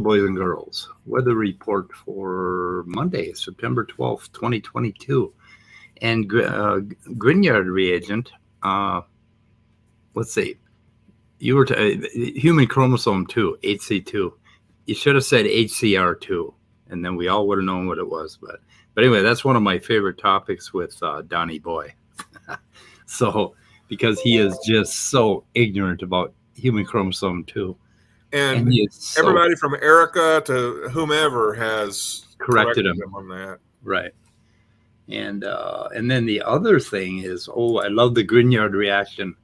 Hello, boys and girls. Weather report for Monday, September 12th, 2022. And Grignard reagent, let's see. You were human chromosome 2, HC2. You should have said HCR2, and then we all would have known what it was. But anyway, that's one of my favorite topics with Donnie Boy. So, because he is just so ignorant about human chromosome 2. And everybody from Erica to whomever has corrected him on that. Right. And then the other thing is, I love the Grignard reaction.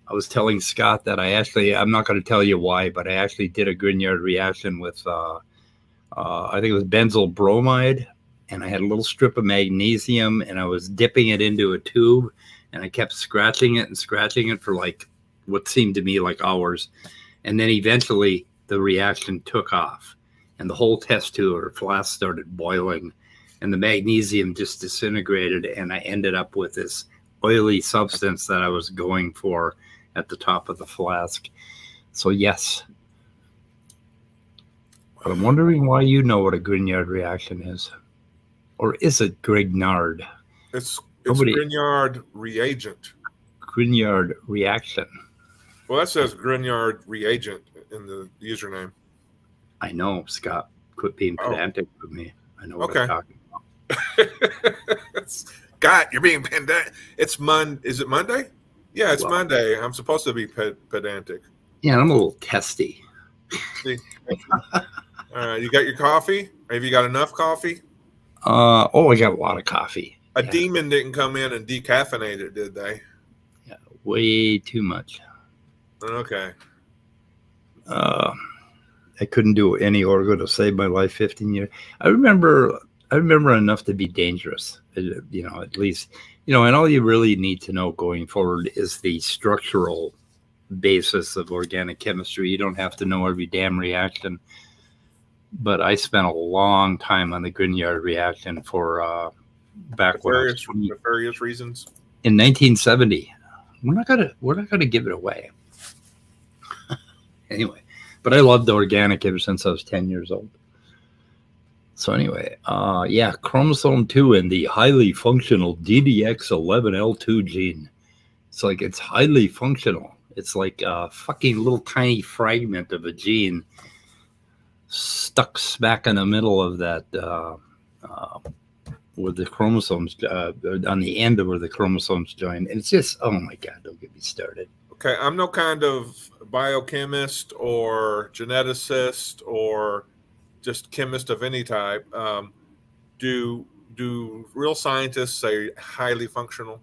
I was telling Scott that I'm not going to tell you why, but I actually did a Grignard reaction with, I think it was benzyl bromide, and I had a little strip of magnesium, and I was dipping it into a tube, and I kept scratching it for like what seemed to me like hours. And then eventually the reaction took off, and the whole test tube or flask started boiling, and the magnesium just disintegrated, and I ended up with this oily substance that I was going for at the top of the flask. So yes. But I'm wondering why you know what a Grignard reaction is. Or is it Grignard? It's Grignard reagent. Grignard reaction. Well, that says Grignard reagent in the username. I know, Scott. Quit being pedantic with me. I know what I'm talking about. Scott, you're being pedantic. It's Is it Monday? Yeah, it's Monday. I'm supposed to be pedantic. Yeah, I'm a little testy. See? All right, you got your coffee? Have you got enough coffee? I got a lot of coffee. A demon didn't come in and decaffeinate it, did they? Yeah, way too much. Okay. I couldn't do any orgo to save my life 15 years. I remember enough to be dangerous, at least, and all you really need to know going forward is the structural basis of organic chemistry. You don't have to know every damn reaction. But I spent a long time on the Grignard reaction for back when various reasons. In 1970. We're not gonna give it away. Anyway, but I loved organic ever since I was 10 years old. So anyway, chromosome 2 and the highly functional DDX11L2 gene. It's highly functional. It's like a fucking little tiny fragment of a gene stuck smack in the middle of that, where the chromosomes, on the end of where the chromosomes join. And it's just, oh my God, don't get me started. Okay, I'm no kind of biochemist or geneticist or just chemist of any type. Do real scientists say highly functional?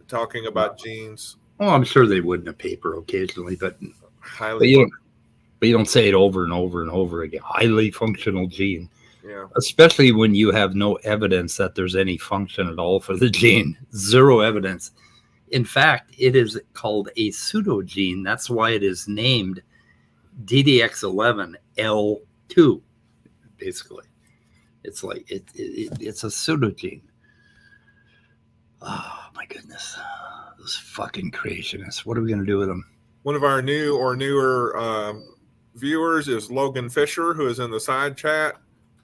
Talking about genes. Oh, I'm sure they would in a paper occasionally, but highly. But you don't say it over and over and over again. Highly functional gene. Yeah. Especially when you have no evidence that there's any function at all for the gene. Zero evidence. In fact, it is called a pseudogene. That's why it is named DDX11L2. Basically, it's like it's a pseudogene. Oh my goodness, those fucking creationists! What are we gonna do with them? One of our new or newer viewers is Logan Fisher, who is in the side chat.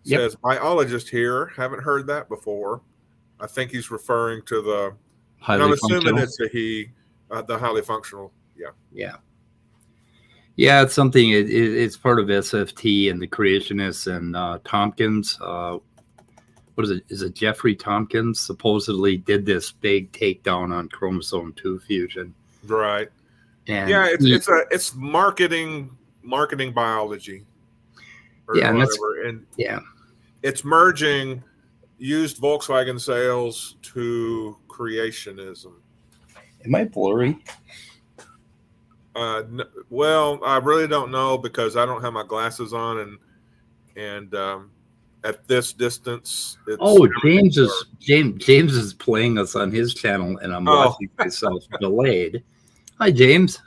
Says biologist here. Haven't heard that before. I think he's referring to the. I'm assuming it's the highly functional. Yeah. It's something. It's part of SFT and the creationists and Tompkins. What is it? Is it Jeffrey Tompkins supposedly did this big takedown on chromosome 2 fusion? Right. And it's marketing biology. It's merging used Volkswagen sales to creationism. Am I blurry? Well, I really don't know because I don't have my glasses on, and at this distance, James is playing us on his channel, and I'm watching myself delayed. Hi, James.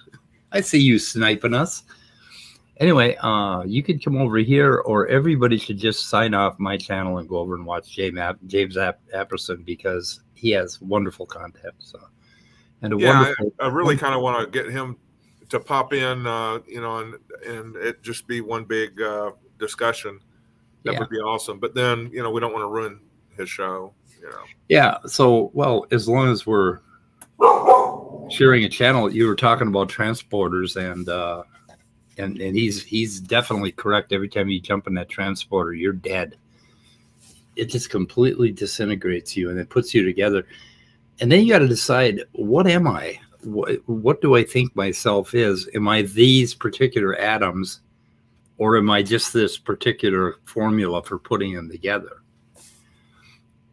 I see you sniping us. Anyway, you could come over here, or everybody should just sign off my channel and go over and watch James Apperson because he has wonderful content. So, I really kind of want to get him to pop in, and it just be one big discussion. That would be awesome. But then, we don't want to ruin his show. Yeah. So, well, as long as we're sharing a channel, you were talking about transporters, and he's definitely correct. Every time you jump in that transporter, you're dead. It just completely disintegrates you, and it puts you together. And then you got to decide, what am I? What do I think myself is? Am I these particular atoms, or am I just this particular formula for putting them together?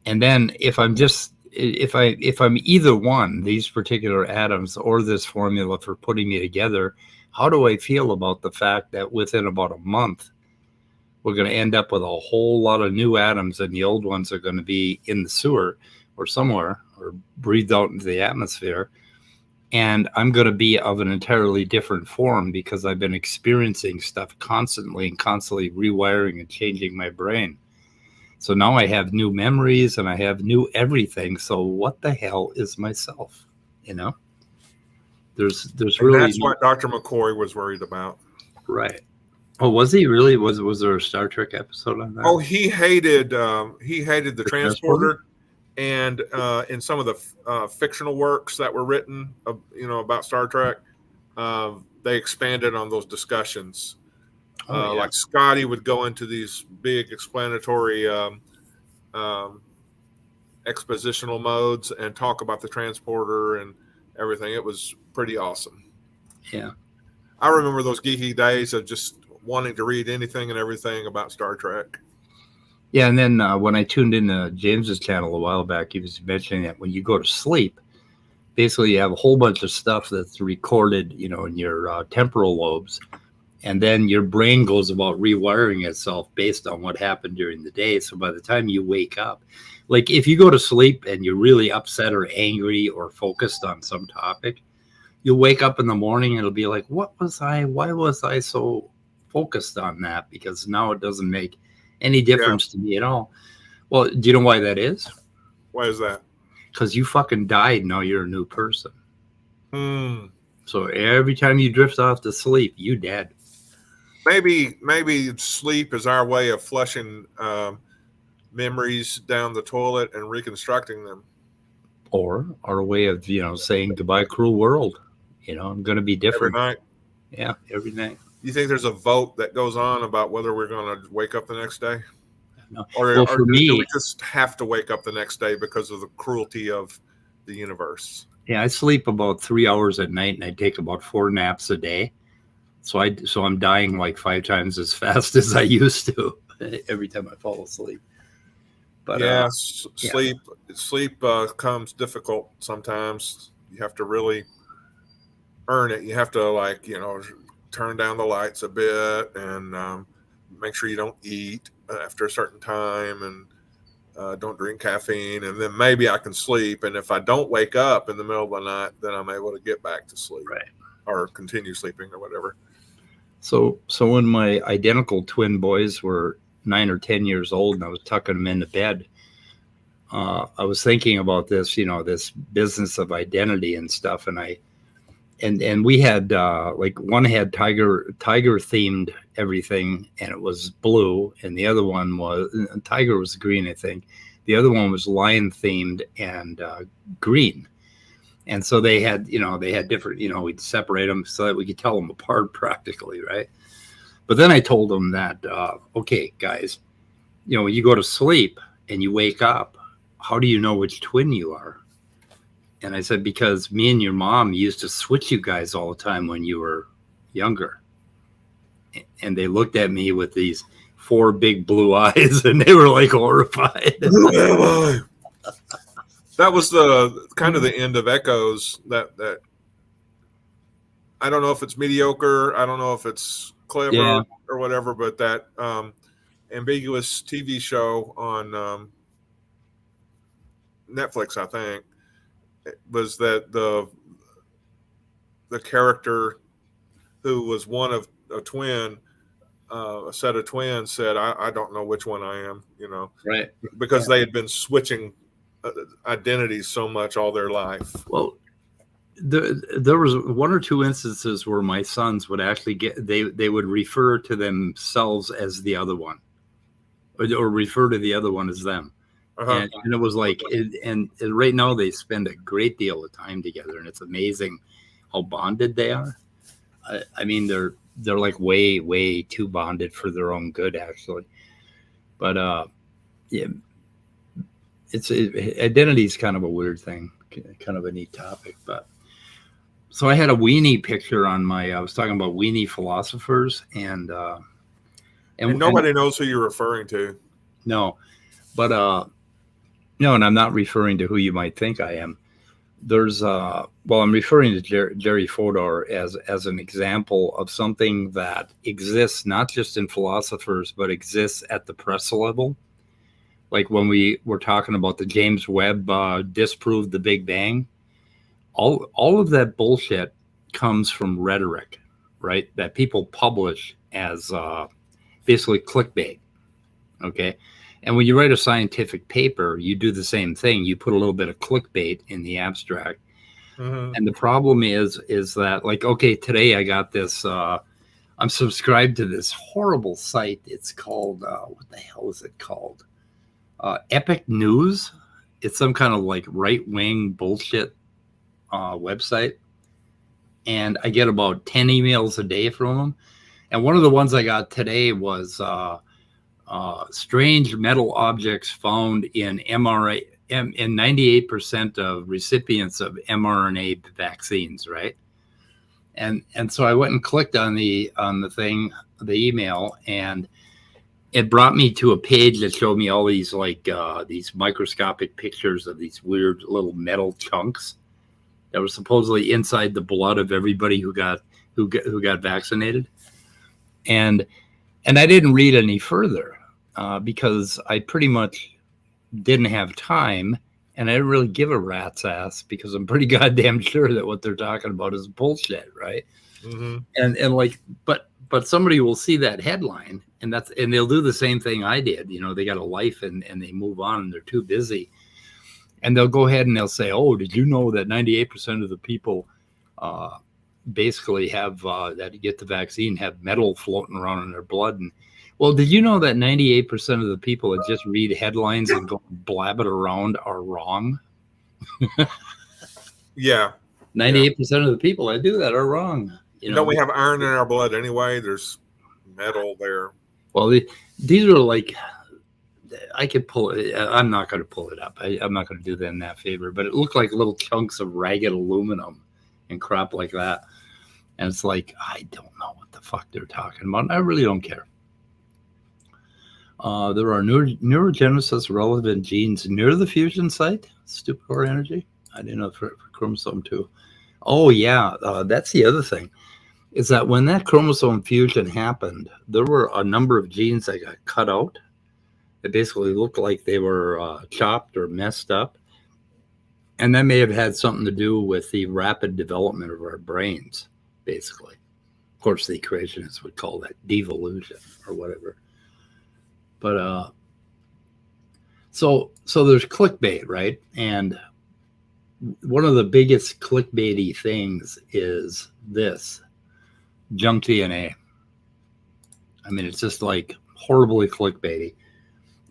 And then if I'm either one, these particular atoms or this formula for putting me together, how do I feel about the fact that within about a month, we're going to end up with a whole lot of new atoms, and the old ones are going to be in the sewer or somewhere, or breathed out into the atmosphere. And I'm going to be of an entirely different form because I've been experiencing stuff constantly and constantly rewiring and changing my brain. So now I have new memories and I have new everything. So what the hell is myself? There's and really, that's what Dr. McCoy was worried about. Right. Oh, was he really? Was there a Star Trek episode on that? Oh, he hated the transporter, and in some of the fictional works that were written, about Star Trek, they expanded on those discussions. Like Scotty would go into these big explanatory expositional modes and talk about the transporter and everything. It was pretty awesome. Yeah. I remember those geeky days of just wanting to read anything and everything about Star Trek. Yeah, and then when I tuned into James's channel a while back, he was mentioning that when you go to sleep, basically you have a whole bunch of stuff that's recorded, in your temporal lobes, and then your brain goes about rewiring itself based on what happened during the day. So by the time you wake up, like if you go to sleep and you're really upset or angry or focused on some topic, you'll wake up in the morning and it'll be like, why was I so focused on that? Because now it doesn't make any difference to me at all. Well, do you know why that is? Why is that? Because you fucking died. Now you're a new person. So every time you drift off to sleep, you dead. Maybe sleep is our way of flushing memories down the toilet and reconstructing them. Or our way of, saying goodbye, cruel world. I'm going to be different. Every night. Yeah, every night. You think there's a vote that goes on about whether we're going to wake up the next day? No. Or do we just have to wake up the next day because of the cruelty of the universe? Yeah, I sleep about 3 hours at night, and I take about 4 naps a day. So I'm dying like 5 times as fast as I used to every time I fall asleep. But sleep comes difficult sometimes. You have to really earn it. You have to turn down the lights a bit and make sure you don't eat after a certain time, and don't drink caffeine, and then maybe I can sleep. And if I don't wake up in the middle of the night, then I'm able to get back to sleep, right, or continue sleeping or whatever. So when my identical twin boys were 9 or 10 years old and I was tucking them into bed, I was thinking about this, this business of identity and stuff. And we had one had tiger themed everything, and it was blue, and the other one tiger was green, I think. The other one was lion themed and green. And so they had different, we'd separate them so that we could tell them apart practically, right? But then I told them that, okay, guys, when you go to sleep and you wake up, how do you know which twin you are? And I said, because me and your mom used to switch you guys all the time when you were younger. And they looked at me with these 4 big blue eyes, and they were like horrified. Who am I? That was the kind of the end of Echoes. That I don't know if it's mediocre. I don't know if it's clever or whatever, but that ambiguous TV show on Netflix, I think, was that the character who was one of a twin, a set of twins, said, I don't know which one I am, right? Because they had been switching identities so much all their life. Well, there was one or two instances where my sons would actually they would refer to themselves as the other one, or refer to the other one as them. Uh-huh. And it was like, and right now they spend a great deal of time together, and it's amazing how bonded they are. I mean, they're like way too bonded for their own good, actually. But yeah, identity is kind of a weird thing, kind of a neat topic. But so I had a weenie picture on I was talking about weenie philosophers, and nobody knows who you're referring to. No, but no, and I'm not referring to who you might think I am. There's I'm referring to Jerry Fodor as an example of something that exists not just in philosophers, but exists at the press level. Like when we were talking about the James Webb disproved the Big Bang, all of that bullshit comes from rhetoric, right? That people publish as basically clickbait. Okay. And when you write a scientific paper, you do the same thing. You put a little bit of clickbait in the abstract. Mm-hmm. And the problem is that, like, okay, today I got this, I'm subscribed to this horrible site. It's called, what the hell is it called? Epic News. It's some kind of like right-wing bullshit website. And I get about 10 emails a day from them. And one of the ones I got today was, strange metal objects found in mRNA in 98% of recipients of mRNA vaccines, right? And so I went and clicked on the thing, the email, and it brought me to a page that showed me all these these microscopic pictures of these weird little metal chunks that were supposedly inside the blood of everybody who got vaccinated. And I didn't read any further. Because I pretty much didn't have time, and I didn't really give a rat's ass because I'm pretty goddamn sure that what they're talking about is bullshit, right? Mm-hmm. And like, but somebody will see that headline, and they'll do the same thing I did. You know, they got a life and they move on, and they're too busy, and they'll go ahead and they'll say, "Oh, did you know that 98% of the people basically have that get the vaccine have metal floating around in their blood?" And well, did you know that 98% of the people that just read headlines and go blab it around are wrong? Yeah. 98% of the people that do that are wrong. Don't we have iron in our blood anyway? There's metal there. Well, these are like, I could pull it. I'm not going to pull it up. I'm not going to do them that favor, but it looked like little chunks of ragged aluminum and crap like that. And it's like, I don't know what the fuck they're talking about. I really don't care. There are neurogenesis relevant genes near the fusion site. Stupid core energy. I didn't know for chromosome 2. Oh yeah, that's the other thing. Is that when that chromosome fusion happened, there were a number of genes that got cut out. It basically looked like they were chopped or messed up, and that may have had something to do with the rapid development of our brains. Basically, of course, the creationists would call that devolution or whatever. But so there's clickbait, right? And one of the biggest clickbaity things is this junk DNA. I mean, it's just like horribly clickbaity.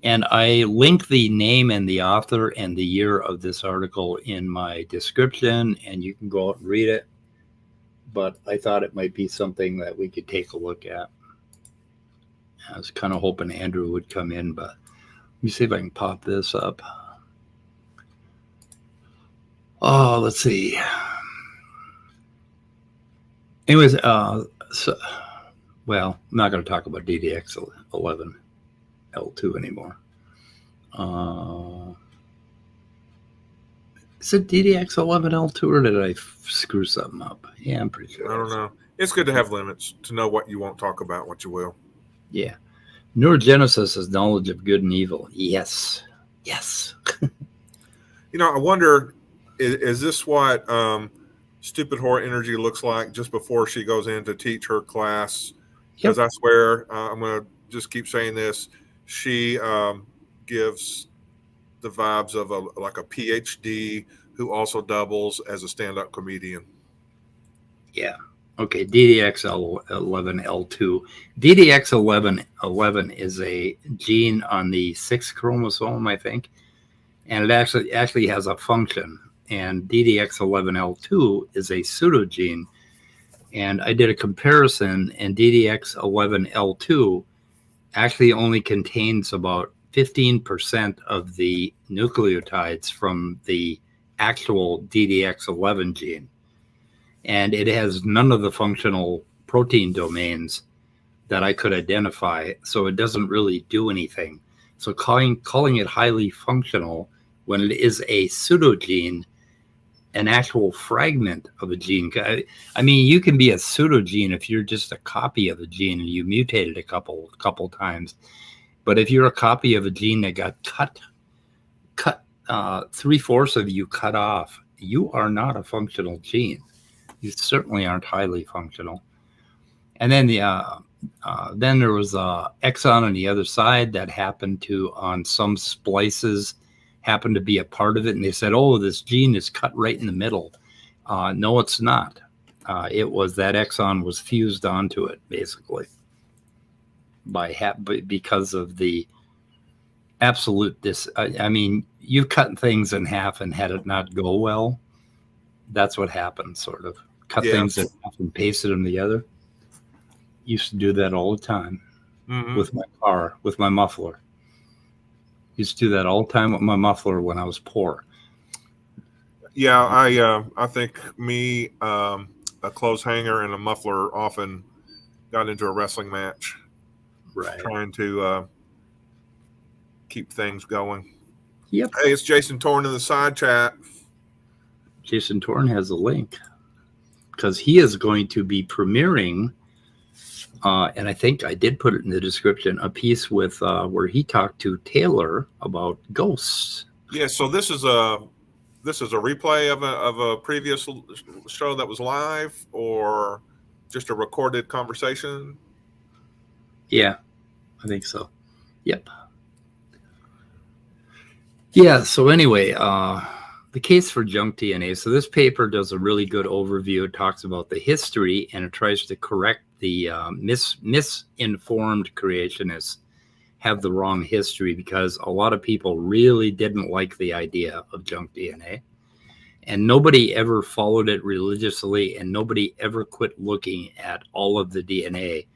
And I link the name and the author and the year of this article in my description, and you can go out and read it. But I thought it might be something that we could take a look at. I was kind of hoping Andrew would come in, but let me see if I can pop this up. Oh, let's see. Anyways, I'm not going to talk about DDX11 L2 anymore. Is it DDX11 L2 or did I screw something up? Yeah, I'm pretty sure. I don't know. It's good to have limits, to know what you won't talk about, what you will. Yeah. Neurogenesis is knowledge of good and evil. Yes. Yes. I wonder, is this what Stupid Whore Energy looks like just before she goes in to teach her class? Because I swear, I'm going to just keep saying this, she gives the vibes of a PhD who also doubles as a stand-up comedian. Yeah. Okay, DDX11L2. DDX11 is a gene on the 6th chromosome, I think, and it actually has a function. And DDX11L2 is a pseudogene. And I did a comparison, and DDX11L2 actually only contains about 15% of the nucleotides from the actual DDX11 gene. And it has none of the functional protein domains that I could identify, so it doesn't really do anything. So calling it highly functional when it is a pseudogene, an actual fragment of a gene. I mean, you can be a pseudogene if you're just a copy of a gene and you mutated a couple times. But if you're a copy of a gene that got cut 3/4 of you cut off, you are not a functional gene. You certainly aren't highly functional. And then then there was a exon on the other side that happened to, on some splices, happened to be a part of it. And they said, oh, this gene is cut right in the middle. No, it's not. It was that exon was fused onto it, basically, because of the absolute I mean, you cut things in half and had it not go well. That's what happened, sort of. Cut things in half and pasted them together. Used to do that all the time with my car, with my muffler. Used to do that all the time with my muffler when I was poor. Yeah, I think me, a clothes hanger and a muffler often got into a wrestling match, right? Trying to keep things going. Yep. Hey, it's Jason Torn in the side chat. Jason Torn has a link because he is going to be premiering, and I think I did put it in the description, a piece with where he talked to Tayler about ghosts. Yeah, so this is a replay of a previous show that was live, or just a recorded conversation? Yeah, I think so. Yep. Yeah, so anyway, the case for junk DNA. So this paper does a really good overview. It talks about the history, and it tries to correct the misinformed creationists have the wrong history, because a lot of people really didn't like the idea of junk DNA. And nobody ever followed it religiously, and nobody ever quit looking at all of the DNA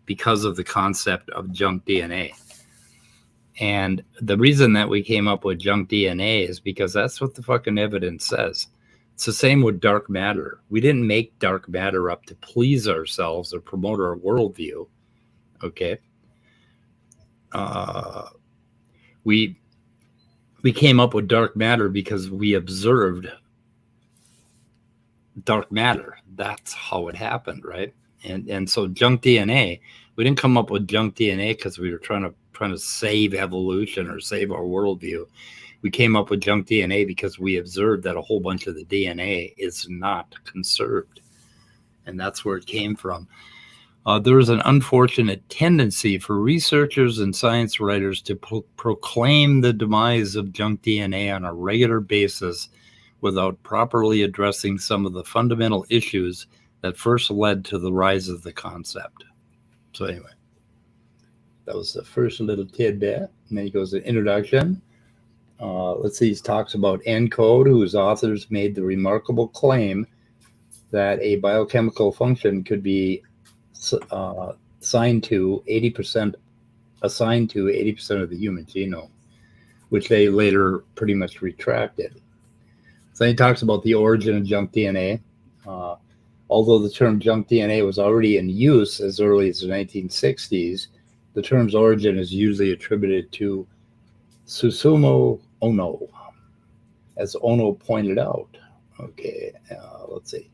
because of the concept of junk DNA. And the reason that we came up with junk DNA is because that's what the fucking evidence says. It's the same with dark matter. We didn't make dark matter up to please ourselves or promote our worldview. Okay. We came up with dark matter because we observed dark matter. That's how it happened, right? And so junk DNA, we didn't come up with junk DNA because we were trying to save evolution or save our worldview. We came up with junk DNA because we observed that a whole bunch of the DNA is not conserved. And that's where it came from. There is an unfortunate tendency for researchers and science writers to proclaim the demise of junk DNA on a regular basis without properly addressing some of the fundamental issues that first led to the rise of the concept. So anyway, that was the first little tidbit. And then he goes to introduction. Let's see, he talks about ENCODE, whose authors made the remarkable claim that a biochemical function could be assigned to 80% of the human genome, which they later pretty much retracted. So he talks about the origin of junk DNA. Although the term junk DNA was already in use as early as the 1960s, the term's origin is usually attributed to Susumu Ono, as Ono pointed out. Okay, let's see.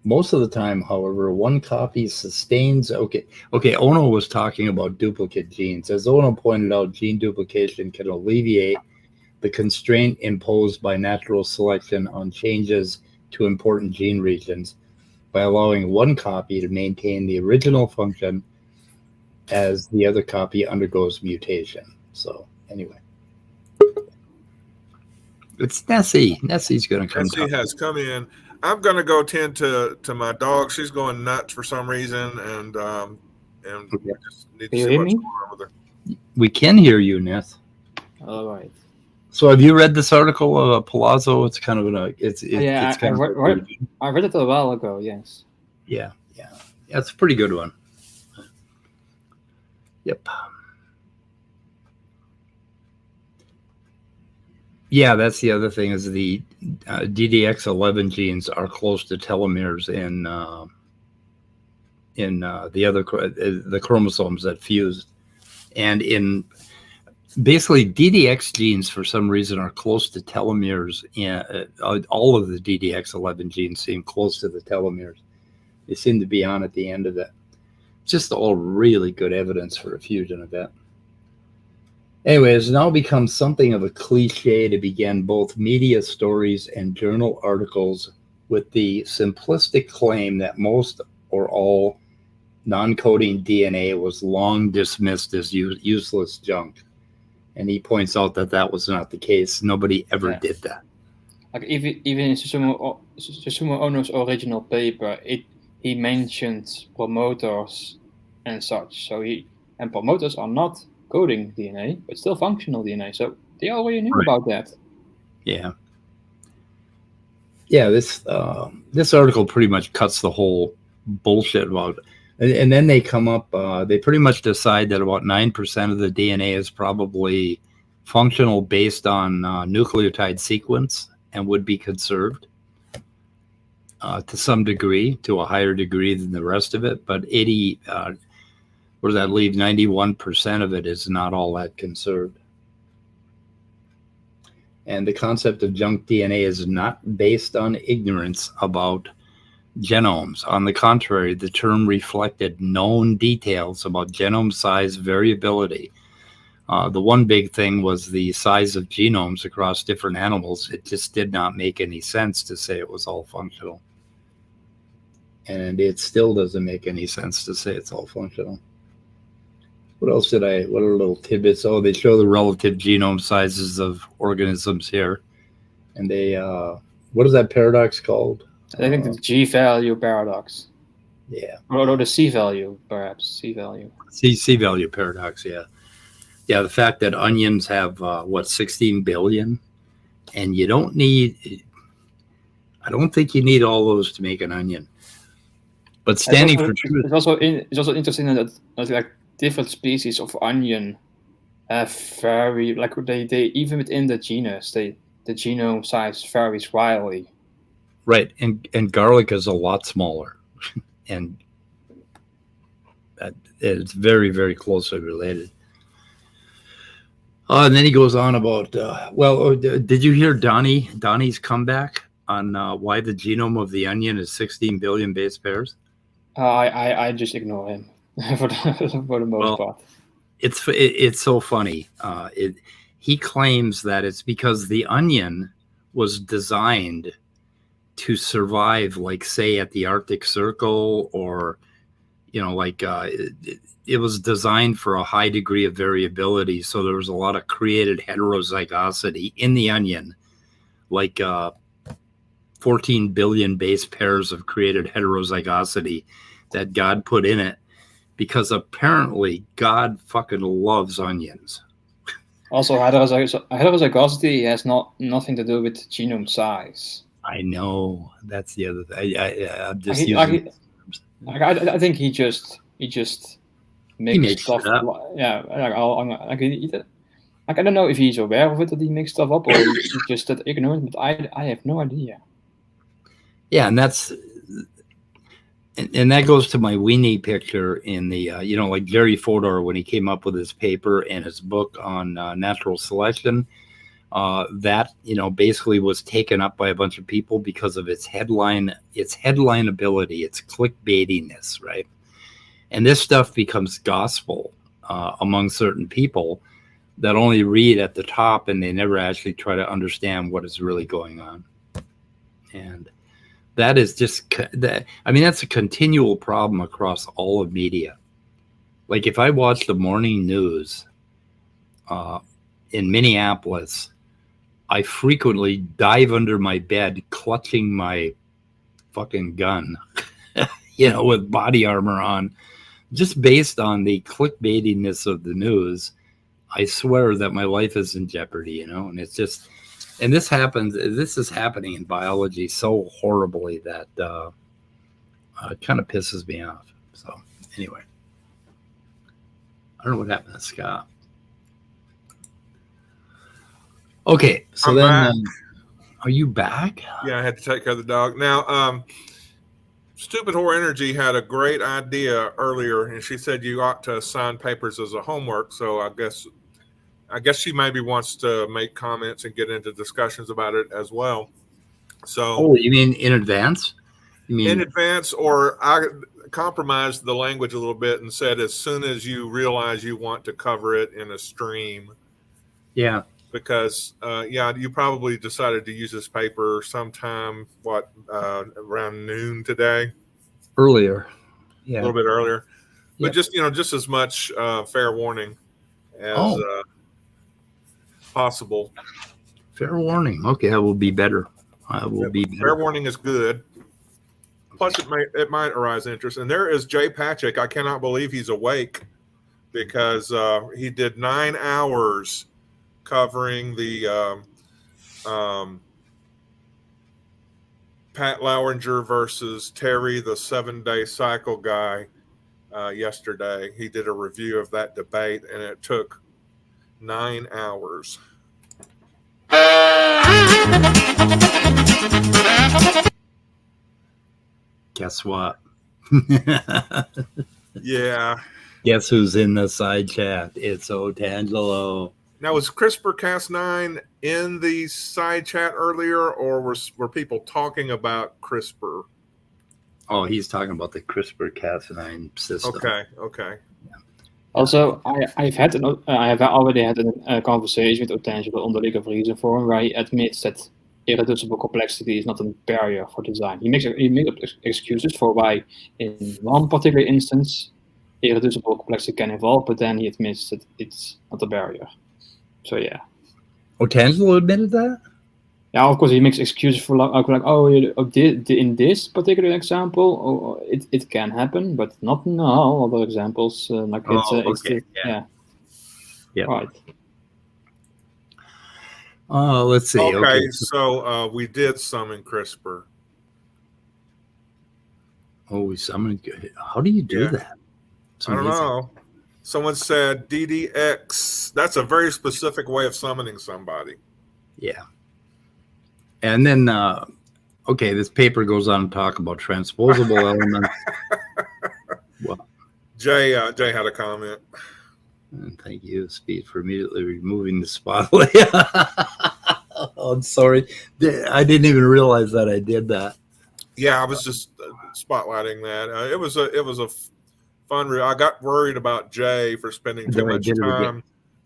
Most of the time, however, one copy sustains. Okay. Ono was talking about duplicate genes. As Ono pointed out, gene duplication can alleviate the constraint imposed by natural selection on changes to important gene regions by allowing one copy to maintain the original function as the other copy undergoes mutation. So anyway, It's Nessie. Nessie's going to come. Nessie has come in. I'm going to go tend to my dog. She's going nuts for some reason, and we just need to see what's going on with her. We can hear you, Ness. All right. So have you read this article of Palazzo? It's kind of I read it a while ago. Yes. Yeah, it's a pretty good one. Yep. Yeah, that's the other thing is the DDX11 genes are close to telomeres in the chromosomes that fused, and in basically DDX genes for some reason are close to telomeres. All of the DDX11 genes seem close to the telomeres. They seem to be on at the end of it. Just all really good evidence for a fusion event. Anyway, it's now become something of a cliche to begin both media stories and journal articles with the simplistic claim that most or all non-coding DNA was long dismissed as useless junk. And he points out that that was not the case. Nobody ever did that. Like even in Susumu Ono's original paper, he mentioned promoters and such. So promoters are not coding DNA, but still functional DNA. So they already knew about that. Yeah. Yeah, this article pretty much cuts the whole bullshit about it. And then they come up, they pretty much decide that about 9% of the DNA is probably functional based on nucleotide sequence and would be conserved to some degree, to a higher degree than the rest of it. But where does that leave? 91% of it is not all that conserved. And the concept of junk DNA is not based on ignorance about genomes. On the contrary, the term reflected known details about genome size variability. The one big thing was the size of genomes across different animals. It just did not make any sense to say it was all functional. And it still doesn't make any sense to say it's all functional. What else what are little tidbits? Oh, they show the relative genome sizes of organisms here. And they, what is that paradox called? I think the G-value paradox. Yeah. Or the C-value, perhaps. C-value. C-value paradox, yeah. Yeah, the fact that onions have, 16 billion? And you don't need, I don't think you need all those to make an onion. But standing for truth. It's also interesting that like different species of onion have very, like they even within the genus, the genome size varies wildly. Right, and garlic is a lot smaller, and it's very, very closely related. And then he goes on about, did you hear Donnie's comeback on why the genome of the onion is 16 billion base pairs? I just ignore him for the most part. It's so funny. He claims that it's because the onion was designed to survive, like say at the Arctic Circle, or it was designed for a high degree of variability. So there was a lot of created heterozygosity in the onion, like 14 billion base pairs of created heterozygosity that God put in it, because apparently God fucking loves onions. Also, heterozygosity has nothing to do with genome size. I know, that's the other thing. I'm just I think he just makes stuff up. I don't know if he's aware of it, that he makes stuff up, or he's just that ignorant, but I have no idea. Yeah, and that goes to my weenie picture in the like Jerry Fodor, when he came up with his paper and his book on natural selection. That basically was taken up by a bunch of people because of its headline ability, its clickbaitiness, right? And this stuff becomes gospel among certain people that only read at the top, and they never actually try to understand what is really going on. And that is just that. I mean, that's a continual problem across all of media. Like if I watch the morning news in Minneapolis, I frequently dive under my bed, clutching my fucking gun, with body armor on, just based on the clickbaitiness of the news. I swear that my life is in jeopardy, and it's just, and this is happening in biology so horribly that it kind of pisses me off. So anyway, I don't know what happened to Scott. Okay, so I'm then, back. Are you back? Yeah, I had to take care of the dog. Now, Stupid Whore Energy had a great idea earlier, and she said you ought to assign papers as a homework. So I guess she maybe wants to make comments and get into discussions about it as well. So, you mean in advance? You mean in advance, or I compromised the language a little bit and said as soon as you realize you want to cover it in a stream. Yeah. Because, you probably decided to use this paper sometime, around noon today? Earlier. Yeah. A little bit earlier. Yep. But just as much fair warning as possible. Fair warning. Okay, I will be better. Fair warning is good. Plus, it might arise interest. And there is Jay Patrick. I cannot believe he's awake because he did 9 hours covering the Pat Lowinger versus Terry, the 7-day cycle guy, yesterday. He did a review of that debate, and it took 9 hours. Guess what? Yeah. Guess who's in the side chat? It's Otangelo. Now, was CRISPR-Cas9 in the side chat earlier, or were people talking about CRISPR? Oh, he's talking about the CRISPR-Cas9 system. Okay. Also, I have already had a conversation with Otangelo on the League of Reason forum where he admits that irreducible complexity is not a barrier for design. He makes excuses for why, in one particular instance, irreducible complexity can evolve, but then he admits that it's not a barrier. So yeah. Otangelo admitted that? Yeah, of course he makes excuses for in this particular example, it can happen, but not in all other examples. Yeah. Right. Let's see. Okay, so we did summon CRISPR. Oh, we summoned. How do you do that? I don't know. Someone said DDX. That's a very specific way of summoning somebody. Yeah. And then, this paper goes on to talk about transposable elements. Well, Jay had a comment. And thank you, Speed, for immediately removing the spotlight. Oh, I'm sorry. I didn't even realize that I did that. Yeah, I was just spotlighting that. It was a fun. I got worried about Jay for spending too much time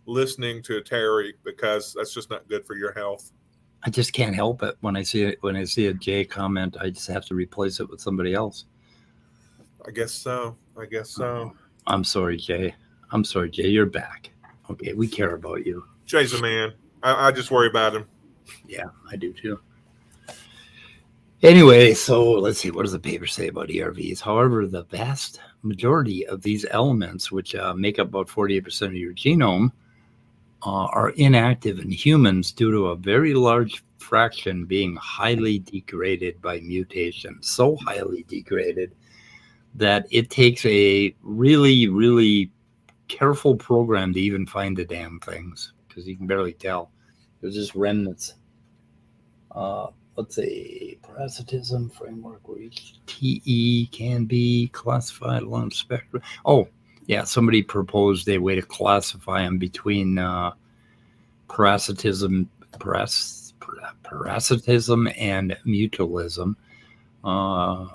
listening to Terry, because that's just not good for your health. I just can't help it. When I see a Jay comment, I just have to replace it with somebody else. I guess so. I'm sorry, Jay. You're back. Okay, we care about you. Jay's a man. I just worry about him. Yeah, I do too. Anyway, so let's see. What does the paper say about ERVs? However, the vast majority of these elements, which make up about 48% of your genome, are inactive in humans due to a very large fraction being highly degraded by mutation. So highly degraded that it takes a really, really careful program to even find the damn things, because you can barely tell. There's just remnants. Let's see, parasitism framework where each TE can be classified along the spectrum. Oh, yeah, somebody proposed a way to classify them between parasitism and mutualism.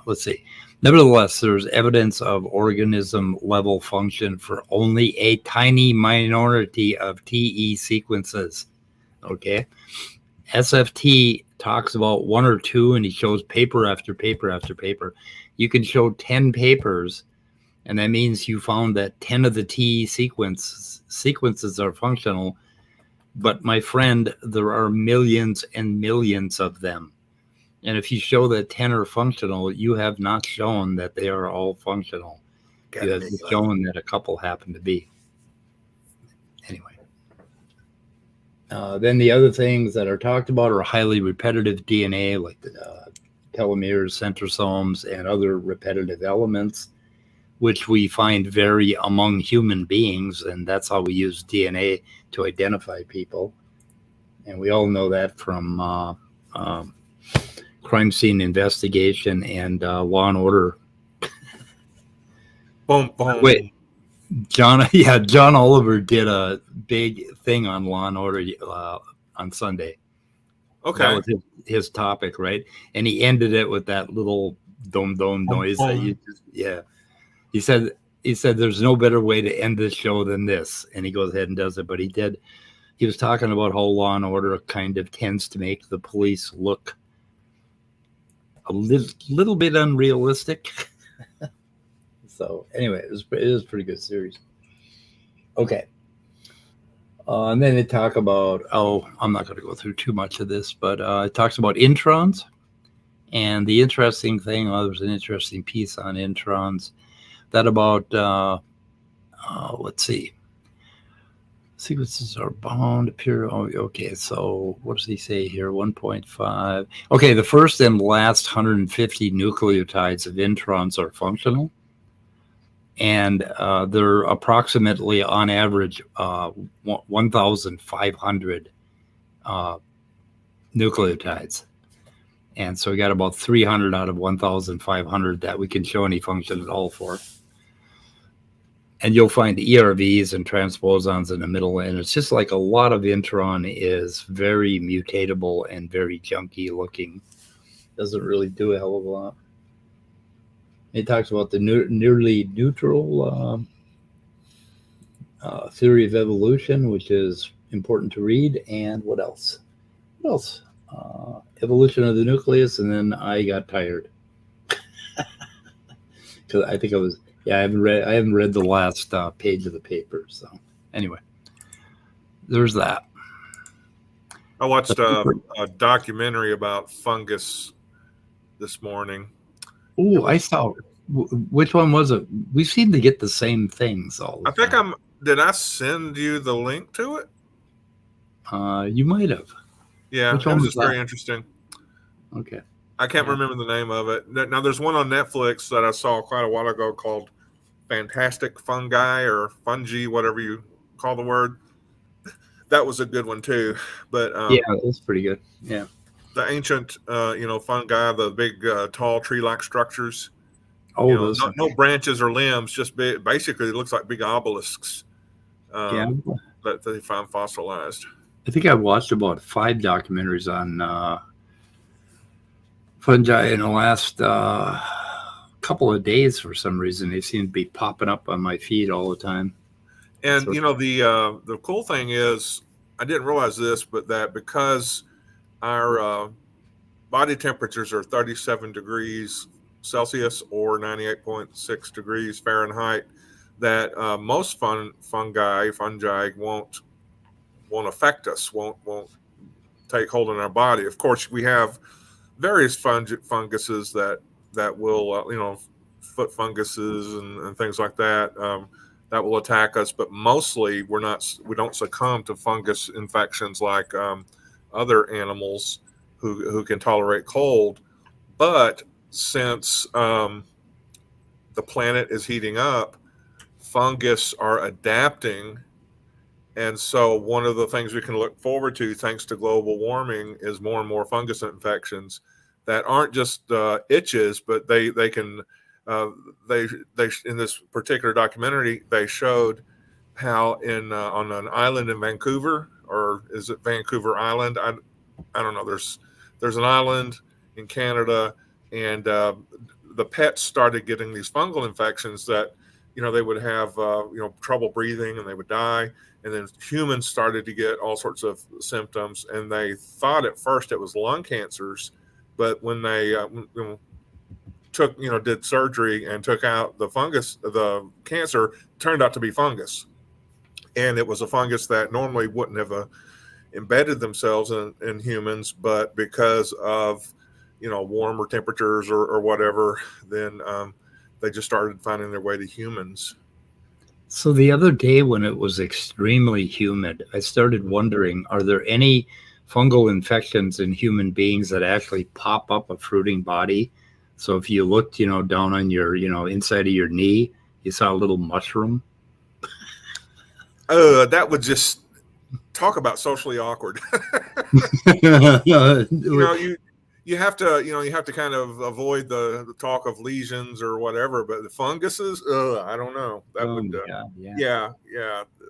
Let's see. Nevertheless, there's evidence of organism level function for only a tiny minority of TE sequences. Okay. SFT talks about one or two, and he shows paper after paper after paper. You can show 10 papers, and that means you found that 10 of the TE sequences are functional, But my friend, there are millions and millions of them. And if you show that 10 are functional, you have not shown that they are all functional. You have shown that a couple happen to be. Anyway. Then the other things that are talked about are highly repetitive DNA, like the telomeres, centrosomes, and other repetitive elements, which we find vary among human beings. And that's how we use DNA to identify people. And we all know that from crime scene investigation and Law and Order. Boom, boom. Wait, John Oliver did a big thing on Law and Order on Sunday. Okay. That was his topic, right? And he ended it with that little dome noise. Yeah. He said there's no better way to end this show than this. And he goes ahead and does it. But he was talking about how Law and Order kind of tends to make the police look a little bit unrealistic. So anyway, it was a pretty good series. Okay. And then they talk about, I'm not going to go through too much of this, but it talks about introns. And the interesting thing, there's an interesting piece on introns that about, let's see, sequences are bound to appear. Oh, okay, so what does he say here? 1.5. Okay, the first and last 150 nucleotides of introns are functional. And they're approximately, on average, 1,500 nucleotides. And so we got about 300 out of 1,500 that we can show any function at all for. And you'll find ERVs and transposons in the middle. And it's just like a lot of intron is very mutatable and very junky looking. Doesn't really do a hell of a lot. He talks about the nearly neutral theory of evolution, which is important to read. And what else? Evolution of the nucleus. And then I got tired because I think I haven't read the last page of the paper. So anyway, there's that. I watched a documentary about fungus this morning. Oh, I saw. Which one was it? We seem to get the same things all the time. Did I send you the link to it? You might have. Yeah, it was just very interesting. Okay. I can't remember the name of it. Now, there's one on Netflix that I saw quite a while ago called Fantastic Fungi or Fungi, whatever you call the word. That was a good one too. But yeah, that's pretty good. Yeah. The ancient, fungi, the big, tall tree-like structures. Oh, no branches or limbs, just basically it looks like big obelisks that they find fossilized. I think I've watched about 5 documentaries on fungi in the last couple of days for some reason. They seem to be popping up on my feed all the time. And, the cool thing is, I didn't realize this, but that because our body temperatures are 37 degrees Celsius or 98.6 degrees Fahrenheit, that most fungi won't affect us, won't take hold in our body. Of course, we have various funguses that will, foot funguses and things like that, that will attack us. But mostly, we don't succumb to fungus infections like other animals who can tolerate cold. But since the planet is heating up, fungus are adapting. And so one of the things we can look forward to, thanks to global warming, is more and more fungus infections that aren't just itches, but they can, in this particular documentary, they showed how on an island in Vancouver, or is it Vancouver Island? I don't know. There's an island in Canada, and the pets started getting these fungal infections that, they would have, trouble breathing and they would die. And then humans started to get all sorts of symptoms, and they thought at first it was lung cancers, but when they did surgery and took out the fungus, the cancer turned out to be fungus, and it was a fungus that normally wouldn't have embedded themselves in humans, but because of warmer temperatures or whatever, then they just started finding their way to humans. So the other day when it was extremely humid, I started wondering, are there any fungal infections in human beings that actually pop up a fruiting body? So if you looked, down on your, inside of your knee, you saw a little mushroom. That would just talk about socially awkward. You have to kind of avoid the talk of lesions or whatever, but the funguses, I don't know. That would, yeah.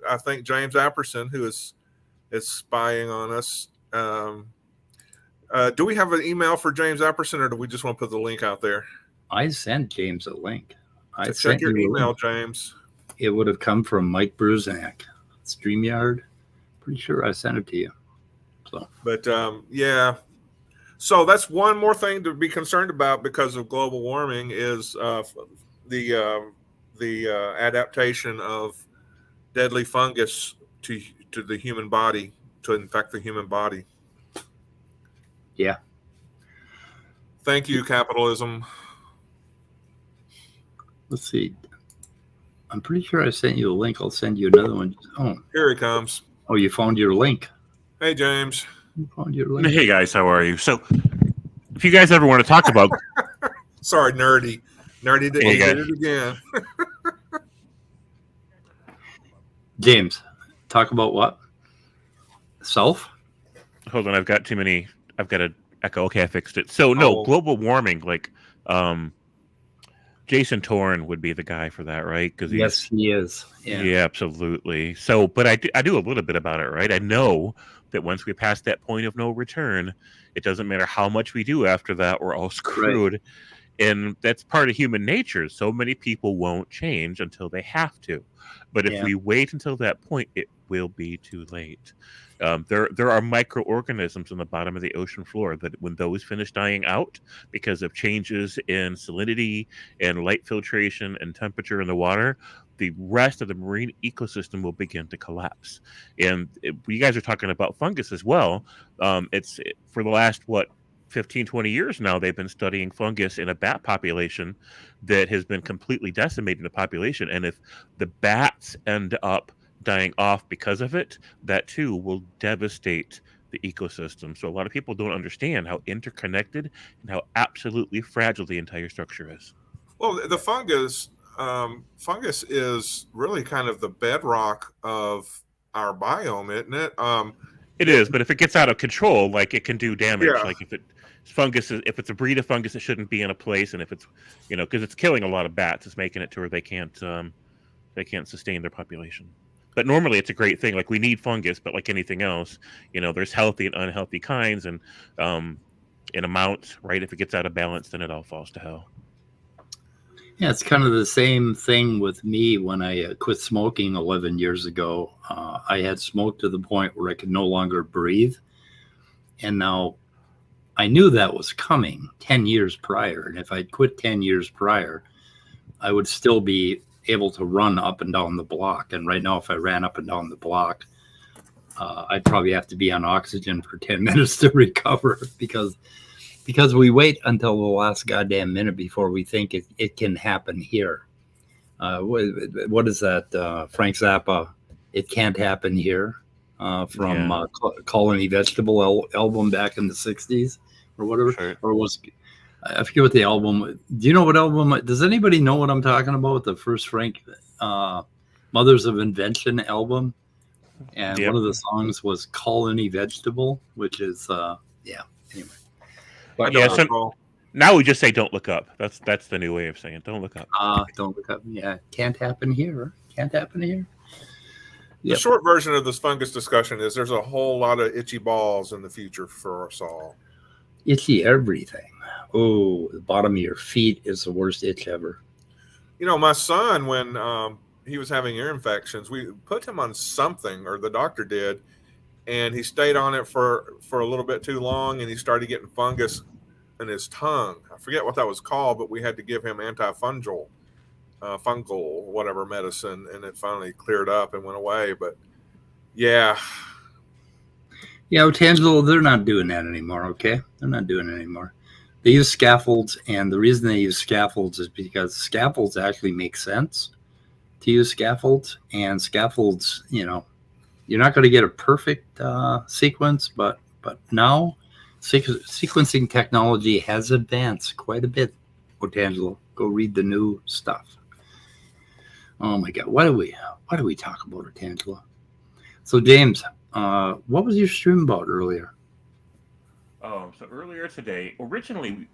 I think James Apperson, who is spying on us. Do we have an email for James Apperson, or do we just want to put the link out there? I sent James a link. Check your email, James. It would have come from Mike Bruzak, StreamYard. Pretty sure I sent it to you. So, but yeah. So that's one more thing to be concerned about because of global warming is the adaptation of deadly fungus to the human body, to infect the human body. Yeah. Thank you, capitalism. Let's see. I'm pretty sure I sent you a link. I'll send you another one. Oh, here he comes. Oh, you found your link. Hey, James. You found your link. Hey, guys. How are you? So, if you guys ever want to talk about... Sorry, nerdy. Nerdy did it again. James, talk about what? Self? Hold on. I've got too many... I've got to echo. Okay, I fixed it. So, no, global warming, like... Jason Torn would be the guy for that, right? Because yes, he is. Yeah, absolutely. So, but I do a little bit about it, right? I know that once we pass that point of no return, it doesn't matter how much we do after that, we're all screwed. Right. And that's part of human nature. So many people won't change until they have to. But if we wait until that point, it will be too late. There are microorganisms on the bottom of the ocean floor that when those finish dying out because of changes in salinity and light filtration and temperature in the water, the rest of the marine ecosystem will begin to collapse. And you guys are talking about fungus as well. It's for the last, 15, 20 years now, they've been studying fungus in a bat population that has been completely decimating the population. And if the bats end up dying off because of it, that too will devastate the ecosystem. So a lot of people don't understand how interconnected and how absolutely fragile the entire structure is. Well, the fungus is really kind of the bedrock of our biome, isn't it? It is, but if it gets out of control, like it can do damage. Yeah. Like if it's a breed of fungus, it shouldn't be in a place, and if it's because it's killing a lot of bats, it's making it to where they can't sustain their population. But normally it's a great thing. Like we need fungus, but like anything else, there's healthy and unhealthy kinds, and in amounts, right? If it gets out of balance, then it all falls to hell. Yeah, it's kind of the same thing with me when I quit smoking 11 years ago. I had smoked to the point where I could no longer breathe. And now I knew that was coming 10 years prior. And if I'd quit 10 years prior, I would still be able to run up and down the block. And right now, if I ran up and down the block, I'd probably have to be on oxygen for 10 minutes to recover because we wait until the last goddamn minute before we think it can happen here. What is that? Frank Zappa, It Can't Happen Here, from Colony Vegetable album back in the 60s or whatever. Sure. Or I forget what the album. Do you know what album? Does anybody know what I'm talking about? The first Frank Mothers of Invention album. And one of the songs was Colony Vegetable, which is, anyway. But now we just say don't look up. That's the new way of saying it. Don't look up. Don't look up. Yeah, can't happen here. Can't happen here. Yep. The short version of this fungus discussion is there's a whole lot of itchy balls in the future for us all. Itchy everything. Oh, the bottom of your feet is the worst itch ever. My son, when he was having ear infections, we put him on something, or the doctor did, and he stayed on it for a little bit too long, and he started getting fungus in his tongue. I forget what that was called, but we had to give him fungal whatever medicine, and it finally cleared up and went away. But yeah. Yeah, Tangelo, they're not doing that anymore, okay? They're not doing it anymore. They use scaffolds, and the reason they use scaffolds is because scaffolds actually make sense to use scaffolds, and scaffolds, you're not going to get a perfect sequence, but now sequencing technology has advanced quite a bit. Tangelo, go read the new stuff. Oh my God, why do we talk about it, Tangelo? So James, what was your stream about earlier? So earlier today, originally,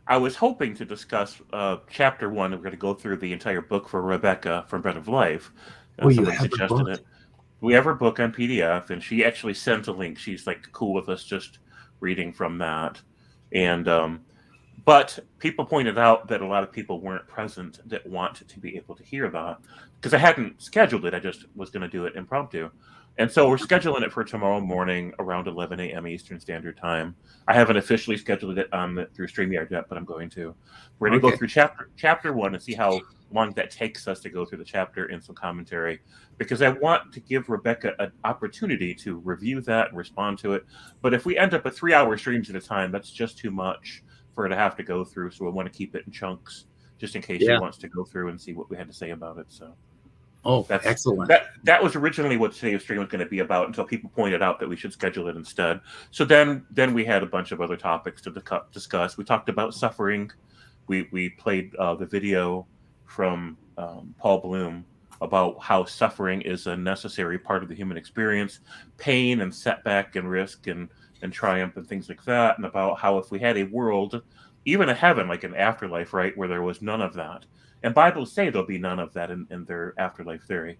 I was hoping to discuss chapter 1. We're going to go through the entire book for Rebekah from Bread of Life. You Somebody have a book? it. We have her book on PDF, and she actually sent a link. She's like cool with us just reading from that. And but people pointed out that a lot of people weren't present that want to be able to hear that, because I hadn't scheduled it. I just was going to do it impromptu. And so we're scheduling it for tomorrow morning around 11 a.m. Eastern Standard Time. I haven't officially scheduled it through StreamYard yet, but I'm going to. We're going to go through chapter 1 and see how long that takes us to go through the chapter and some commentary, because I want to give Rebekah an opportunity to review that and respond to it. But if we end up at 3-hour streams at a time, that's just too much for her to have to go through. So we want to keep it in chunks, just in case she wants to go through and see what we had to say about it. So. That's excellent. That was originally what today's stream was going to be about, until people pointed out that we should schedule it instead. So then we had a bunch of other topics to discuss. We talked about suffering. We played the video from Paul Bloom about how suffering is a necessary part of the human experience, pain and setback and risk and triumph and things like that, and about how if we had a world, even a heaven, like an afterlife, right, where there was none of that. And Bibles say there'll be none of that in their afterlife theory.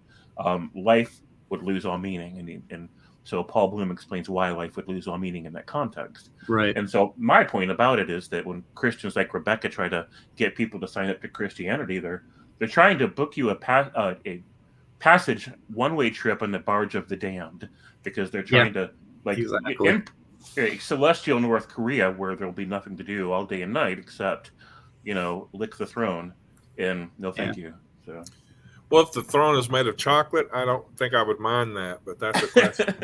Life would lose all meaning. And so Paul Bloom explains why life would lose all meaning in that context. Right. And so my point about it is that when Christians like Rebekah try to get people to sign up to Christianity, they're trying to book you a passage, one-way trip on the barge of the damned, because they're trying to, like, in celestial North Korea, where there'll be nothing to do all day and night except, lick the throne. And no, thank you. So, well, if the throne is made of chocolate, I don't think I would mind that, but that's a question.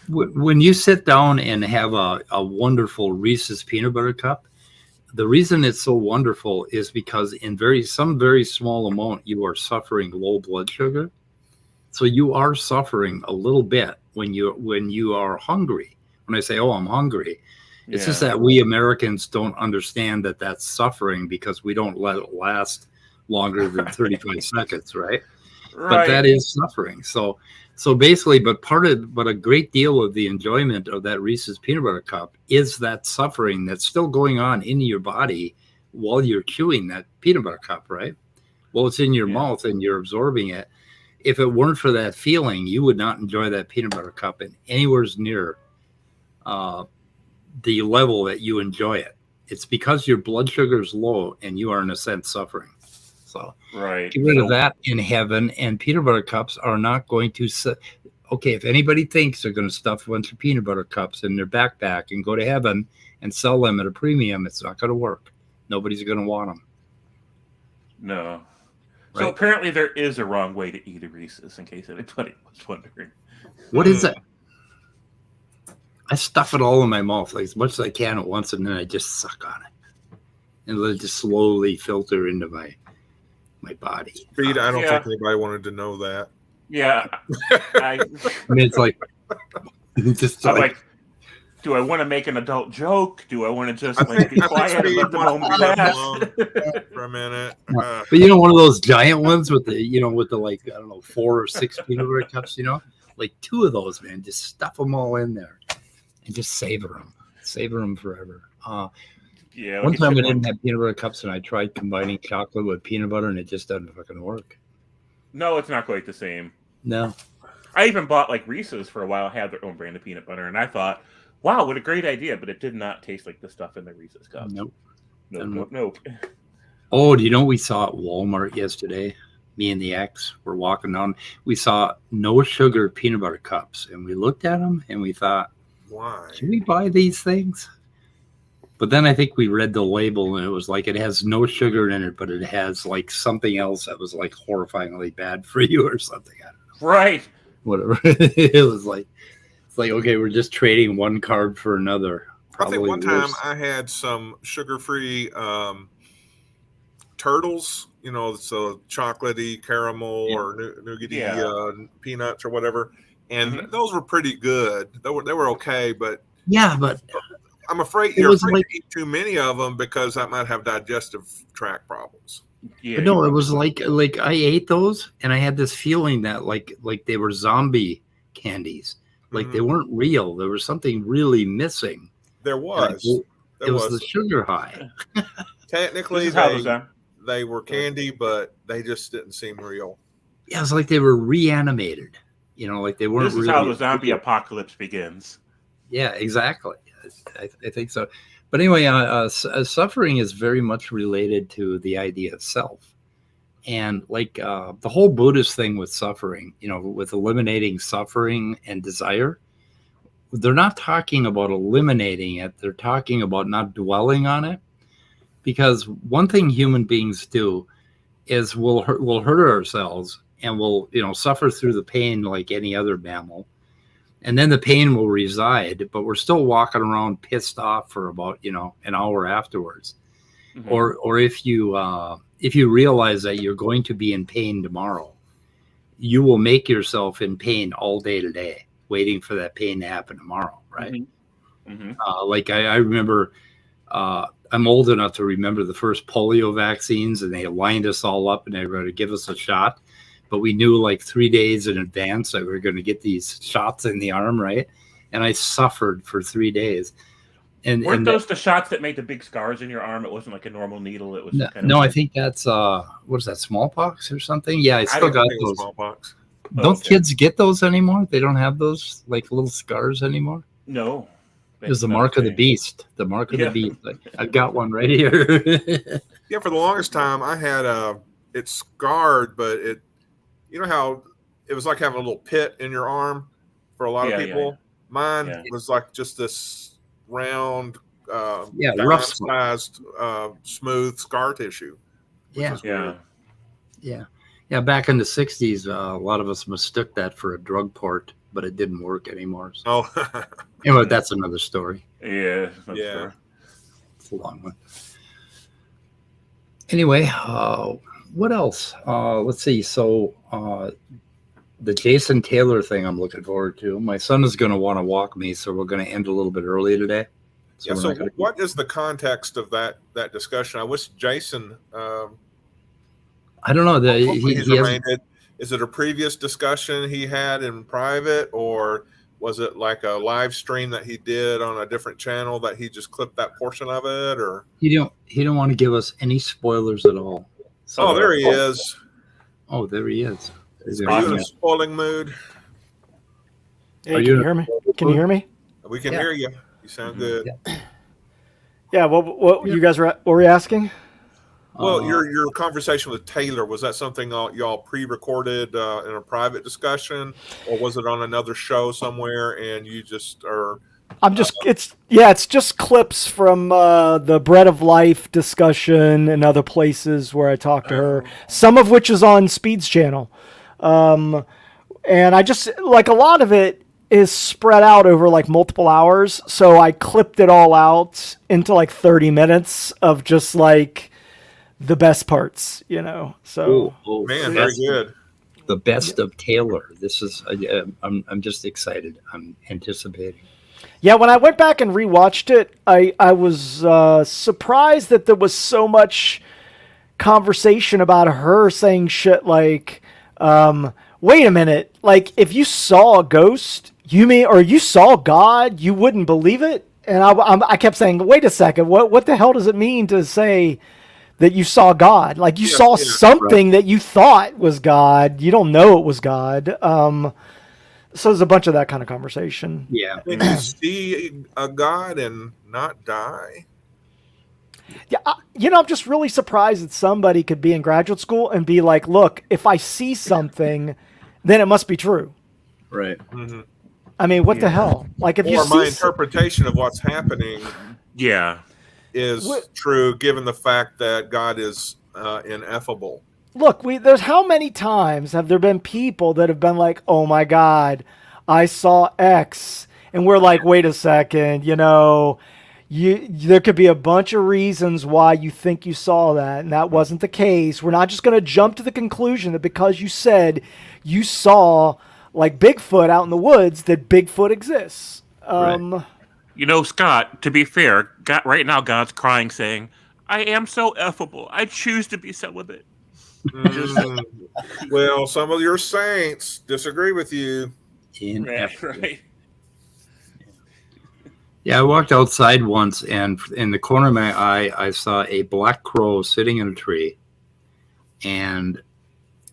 When you sit down and have a wonderful Reese's peanut butter cup, the reason it's so wonderful is because in some very small amount you are suffering low blood sugar, so you are suffering a little bit when you are hungry. When I say, "Oh, I'm hungry." It's just that we Americans don't understand that that's suffering because we don't let it last longer than 35 seconds, right? But that is suffering. So basically, but a great deal of the enjoyment of that Reese's peanut butter cup is that suffering that's still going on in your body while you're chewing that peanut butter cup, right? Well, it's in your mouth and you're absorbing it. If it weren't for that feeling, you would not enjoy that peanut butter cup in anywhere near the level that you enjoy it. It's because your blood sugar is low and you are in a sense suffering. So get rid of that in heaven, and peanut butter cups are not going to if anybody thinks they're going to stuff a bunch of peanut butter cups in their backpack and go to heaven and sell them at a premium, it's not going to work. Nobody's going to want them. No. Right? So apparently there is a wrong way to eat a Reese's, in case anybody was wondering. What is it? I stuff it all in my mouth, like as much as I can at once, and then I just suck on it, and let it just slowly filter into my body. Speed, I don't think anybody wanted to know that. Yeah, I mean, it's like, do I want to make an adult joke? Do I want to just be quiet and let the moment pass for a minute? But one of those giant ones with the 4 or 6 peanut butter cups, like 2 of those, man, just stuff them all in there. And just savor them forever. One time I didn't have peanut butter cups, and I tried combining chocolate with peanut butter, and it just doesn't fucking work. No, it's not quite the same. No. I even bought Reese's for a while, had their own brand of peanut butter, and I thought, wow, what a great idea, but it did not taste like the stuff in the Reese's cups. Nope. Oh, do you know what we saw at Walmart yesterday? Me and the ex were walking down. We saw no sugar peanut butter cups, and we looked at them, and we thought, why? Should we buy these things? But then I think we read the label, and it was like it has no sugar in it, but it has something else that was horrifyingly bad for you or something. I don't know. Right. Whatever. It's like, okay, we're just trading one carb for another. I think Probably one time worse. I had some sugar-free turtles, so chocolatey caramel or nougaty peanuts or whatever, and those were pretty good. They were okay, but Yeah, but I'm afraid it you're was afraid like, to eat too many of them because that might have digestive tract problems. Yeah, but no, it was like I ate those and I had this feeling that like they were zombie candies. Like they weren't real. There was something really missing. There was. It was the sugar high. Technically, they were candy, but they just didn't seem real. Yeah, it was like they were reanimated. Like they weren't. This is really how the zombie apocalypse begins. Yeah, exactly. I think so. But anyway, suffering is very much related to the idea of self. And like the whole Buddhist thing with suffering, with eliminating suffering and desire, they're not talking about eliminating it. They're talking about not dwelling on it. Because one thing human beings do is we'll hurt ourselves and we'll, suffer through the pain like any other mammal. And then the pain will reside, but we're still walking around pissed off for about, an hour afterwards. Mm-hmm. Or if you realize that you're going to be in pain tomorrow, you will make yourself in pain all day today, waiting for that pain to happen tomorrow, right? Mm-hmm. Mm-hmm. Like I remember, I'm old enough to remember the first polio vaccines, and they lined us all up and they were going to give us a shot. But we knew like 3 days in advance that we were going to get these shots in the arm, right? And I suffered for 3 days. Weren't those the shots that made the big scars in your arm? It wasn't like a normal needle. It was I think that's what is that, smallpox or something? Yeah, I still got those. Smallpox. Don't kids get those anymore? They don't have those like little scars anymore? No. It was the mark of the beast. The mark of the beast. I've got one right here. Yeah, for the longest time I had it scarred, but it, how it was like having a little pit in your arm for a lot of people. Mine was like just this round, rough-sized, smooth scar tissue. Yeah. Back in the 60s, a lot of us mistook that for a drug port, but it didn't work anymore. So. Anyway, that's another story. Yeah. It's a long one. Anyway, what else? Let's see. So the Jason Tayler thing I'm looking forward to. My son is going to want to walk me, so we're going to end a little bit early today. So what is the context of that discussion? I wish Jason... I don't know. Is it a previous discussion he had in private, or was it like a live stream that he did on a different channel that he just clipped that portion of it? Or he don't want to give us any spoilers at all. So, there he is. Oh, there he is. Are you in a spoiling mood? Hey, can you hear me? Can you hear me? We can hear you. You sound good. Yeah. What you guys were asking? Well, your conversation with Tayler, was that something y'all pre-recorded in a private discussion, or was it on another show somewhere and you just are... it's just clips from the Bread of Life discussion and other places where I talked to her, some of which is on Speed's channel. And I just, like, a lot of it is spread out over like multiple hours, so I clipped it all out into like 30 minutes of just like the best parts, so man, very good. The best of Tayler. This is I'm just excited. I'm anticipating. Yeah, when I went back and rewatched it, I was surprised that there was so much conversation about her saying shit like, wait a minute, like if you saw a ghost, you saw God, you wouldn't believe it? And I kept saying, wait a second, what the hell does it mean to say that you saw God? Like you saw something that you thought was God. You don't know it was God. So there's a bunch of that kind of conversation. Yeah. Did you see a God and not die? Yeah. I'm just really surprised that somebody could be in graduate school and be like, look, if I see something, then it must be true. Right. Mm-hmm. I mean, what the hell? Like if you see... my interpretation of what's happening... Yeah. is true given the fact that God is ineffable. Look, there's how many times have there been people that have been like, oh my God, I saw X and we're like, wait a second, there could be a bunch of reasons why you think you saw that, and that wasn't the case. We're not just going to jump to the conclusion that because you said you saw like Bigfoot out in the woods, that Bigfoot exists. Right. Scott, to be fair, right now God's crying saying, I am so effable. I choose to be celibate. Well, some of your saints disagree with you. Right. Yeah, I walked outside once, and in the corner of my eye, I saw a black crow sitting in a tree. And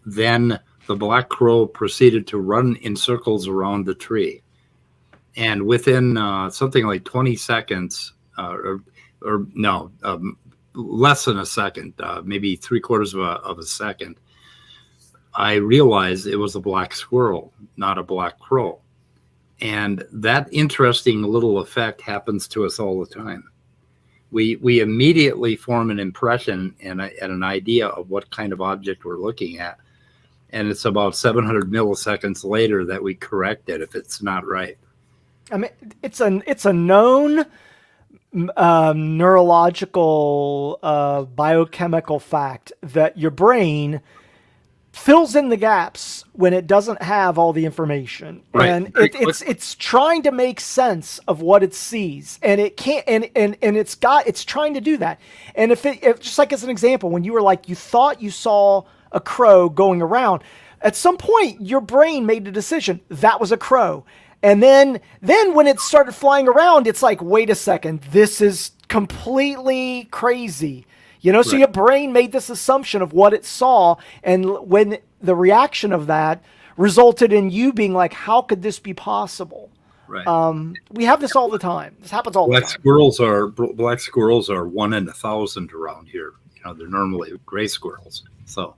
then the black crow proceeded to run in circles around the tree. And within something like 20 seconds, less than a second, maybe 3/4 of a second, I realized it was a black squirrel, not a black crow. And that interesting little effect happens to us all the time. We immediately form an impression and an idea of what kind of object we're looking at. And it's about 700 milliseconds later that we correct it if it's not right. I mean, it's a known neurological biochemical fact that your brain fills in the gaps when it doesn't have all the information, right. And it's trying to make sense of what it sees, and it can't, and it's trying to do that. And if just like as an example, when you were like, you thought you saw a crow going around, at some point your brain made the decision that was a crow. And then when it started flying around, it's like, wait a second, this is completely crazy. So your brain made this assumption of what it saw, and when the reaction of that resulted in you being like, how could this be possible? Right. We have this all the time. This happens all the time. Black squirrels are 1 in 1,000 around here. They're normally gray squirrels. So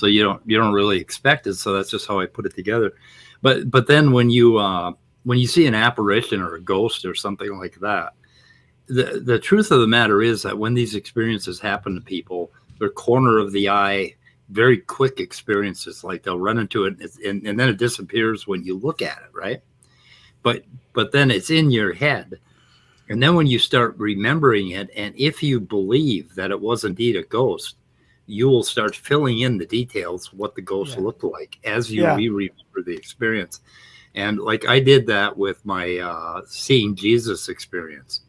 you don't really expect it. So that's just how I put it together. But then when you see an apparition or a ghost or something like that, the truth of the matter is that when these experiences happen to people, they're corner of the eye, very quick experiences. Like they'll run into it and then it disappears when you look at it, right? But then it's in your head. And then when you start remembering it, and if you believe that it was indeed a ghost, you will start filling in the details what the ghost looked like as you remember the experience. And like I did that with my seeing Jesus experience.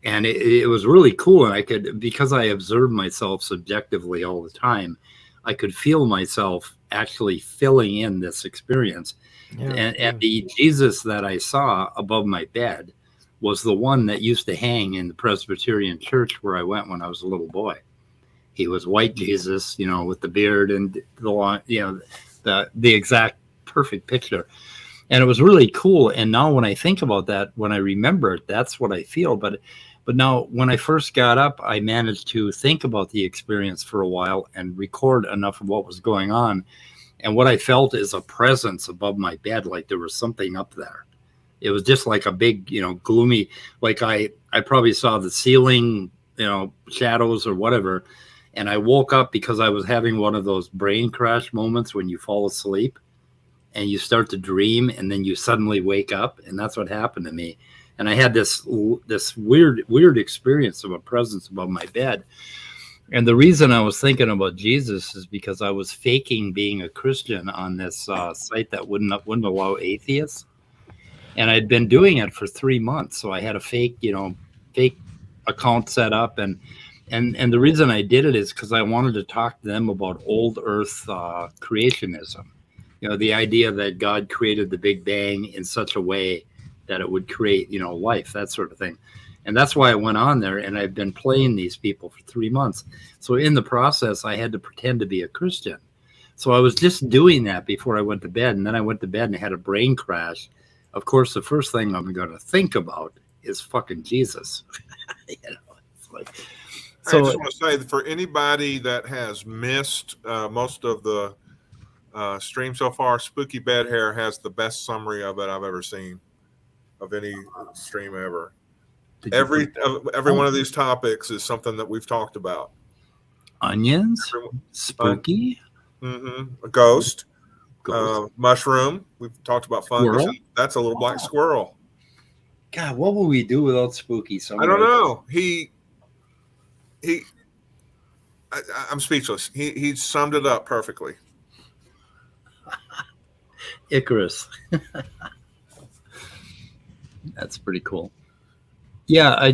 And it was really cool. And because I observed myself subjectively all the time, I could feel myself actually filling in this experience. And the Jesus that I saw above my bed was the one that used to hang in the Presbyterian church where I went when I was a little boy. He was white Jesus, with the beard and the long, the exact perfect picture. And it was really cool. And now when I think about that, when I remember it, that's what I feel. But now when I first got up, I managed to think about the experience for a while and record enough of what was going on. And what I felt is a presence above my bed, like there was something up there. It was just like a big, gloomy, like I probably saw the ceiling, shadows or whatever. And I woke up because I was having one of those brain crash moments when you fall asleep and you start to dream and then you suddenly wake up. And that's what happened to me. And I had this weird experience of a presence above my bed. And the reason I was thinking about Jesus is because I was faking being a Christian on this site that wouldn't allow atheists. And I'd been doing it for 3 months. So I had a fake account set up. And the reason I did it is because I wanted to talk to them about old earth creationism. The idea that God created the Big Bang in such a way that it would create, life, that sort of thing. And that's why I went on there, and I've been playing these people for 3 months. So in the process, I had to pretend to be a Christian. So I was just doing that before I went to bed, and then I went to bed and had a brain crash. Of course, the first thing I'm going to think about is fucking Jesus. It's like, so I just want to say that for anybody that has missed most of the stream so far, Spooky Bed Hair has the best summary of it I've ever seen of any stream ever. Every one of these topics is something that we've talked about. Onions, spooky, a ghost. Mushroom. We've talked about fungus. That's a little black squirrel. God, what would we do without Spooky? I don't know. I'm speechless. He summed it up perfectly. Icarus. That's pretty cool. Yeah,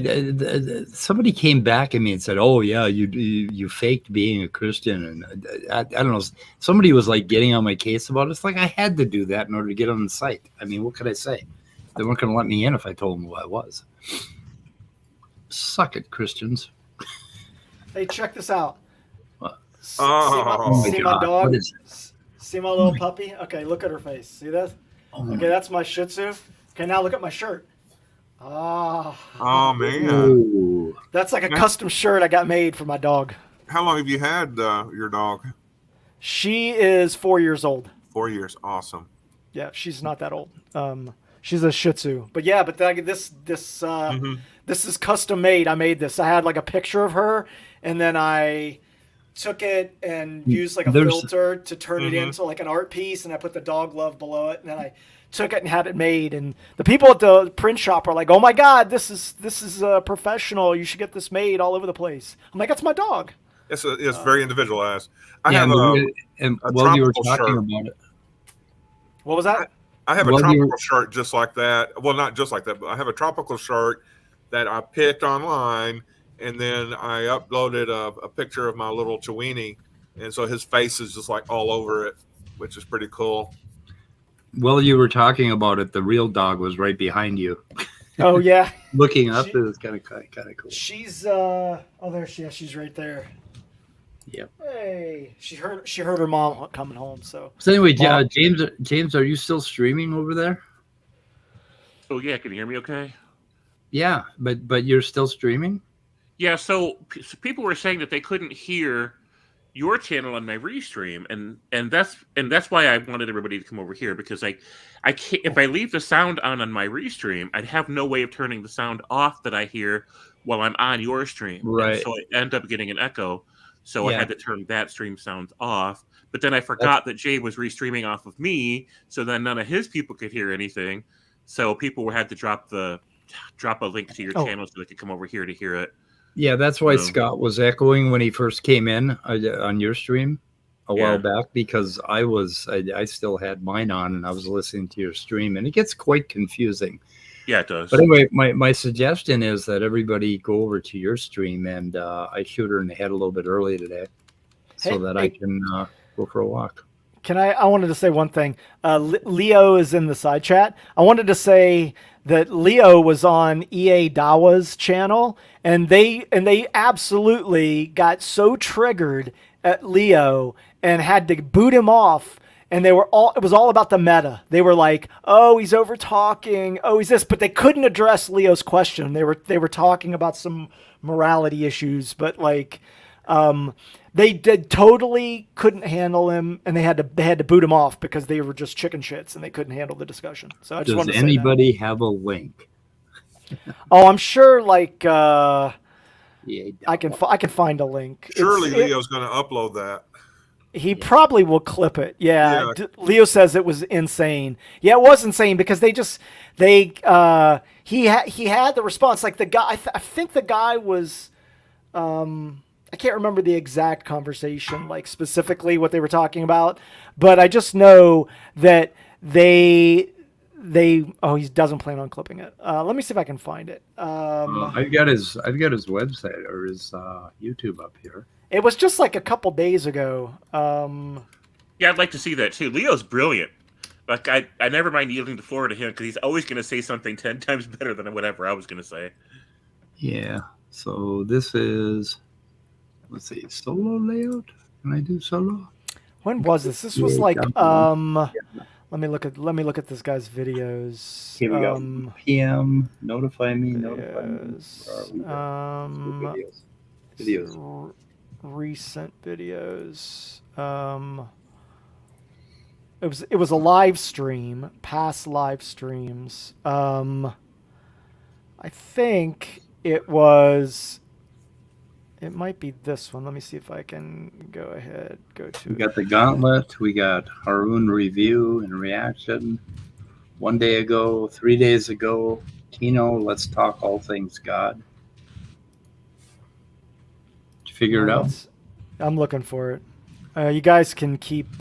somebody came back at me and said, "Oh yeah, you faked being a Christian," and I don't know. Somebody was like getting on my case about it. It's like I had to do that in order to get on the site. I mean, what could I say? They weren't going to let me in if I told them who I was. Suck it, Christians. Hey, check this out. What? See my dog? What is it? See my little puppy? Okay, look at her face. See that? Oh, okay, that's my Shih Tzu. Okay, now look at my shirt. Oh man. Ooh. That's like a custom shirt I got made for my dog. How long have you had your dog? She is 4 years old. 4 years. Awesome. Yeah, she's not that old. She's a Shih Tzu. But yeah, this is custom made. I made this. I had like a picture of her, and then I took it and used like a filter to turn it into like an art piece, and I put the dog love below it, and then I took it and had it made. And the people at the print shop are like, "Oh my God, this is professional. You should get this made all over the place." I'm like, "That's my dog." It's very individualized. I have and while you were talking shirt. about it, what was that? I have a tropical shirt just like that. Well, not just like that, but I have a tropical shirt that I picked online, and then I uploaded a picture of my little weeinie, and so his face is just like all over it, which is pretty cool. While you were talking about it, the real dog was right behind you. Oh yeah, looking up. It was kind of cool. She's there she is. She's right there. Yep. Hey, she heard her mom coming home. So anyway, James, are you still streaming over there? Oh yeah, can you hear me? Okay. Yeah, but you're still streaming. Yeah. So people were saying that they couldn't hear your channel on my restream, and that's why I wanted everybody to come over here, because I can't, if I leave the sound on my restream, I'd have no way of turning the sound off that I hear while I'm on your stream. Right. And so I end up getting an echo. So I had to turn that stream sound off. But then I forgot that Jay was restreaming off of me, so then none of his people could hear anything. So people had to drop a link to your channel so they could come over here to hear it. Yeah, that's why Scott was echoing when he first came in on your stream a while back, because I still had mine on and I was listening to your stream, and it gets quite confusing. Yeah, it does. But anyway, my suggestion is that everybody go over to your stream, and I shoot her in the head a little bit early today so that I can go for a walk. I wanted to say one thing. Leo is in the side chat. I wanted to say that Leo was on Ea Dawah's channel, and they absolutely got so triggered at Leo and had to boot him off. And it was all about the meta. They were like, "Oh, he's over talking. Oh, he's this," but they couldn't address Leo's question. They were talking about some morality issues, but like, they totally couldn't handle him, and they had to boot him off because they were just chicken shits and they couldn't handle the discussion. So I just wanted to say anybody have a link? Oh, I'm sure. Like, I can find a link. Surely Leo's going to upload that. He probably will clip it. Yeah. Leo says it was insane. Yeah, it was insane because he had the response. Like the guy, I think the guy was, I can't remember the exact conversation, like specifically what they were talking about, but I just know that he doesn't plan on clipping it. Let me see if I can find it. I've got his website or his YouTube up here. It was just like a couple days ago. Yeah, I'd like to see that too. Leo's brilliant. Like I never mind yielding the floor to him because he's always going to say something 10 times better than whatever I was going to say. Yeah. So this is, let's see, solo layout. Can I do solo? When was this? This was like Let me look at this guy's videos. Here we go. PM, notify me. Videos. Recent videos. It was a live stream, past live streams. I think it might be this one. Let me see if I can go ahead. We got the gauntlet. We got Haroon review and reaction. 1 day ago, 3 days ago, Tino, let's talk all things God. Did you figure it out? I'm looking for it. You guys can keep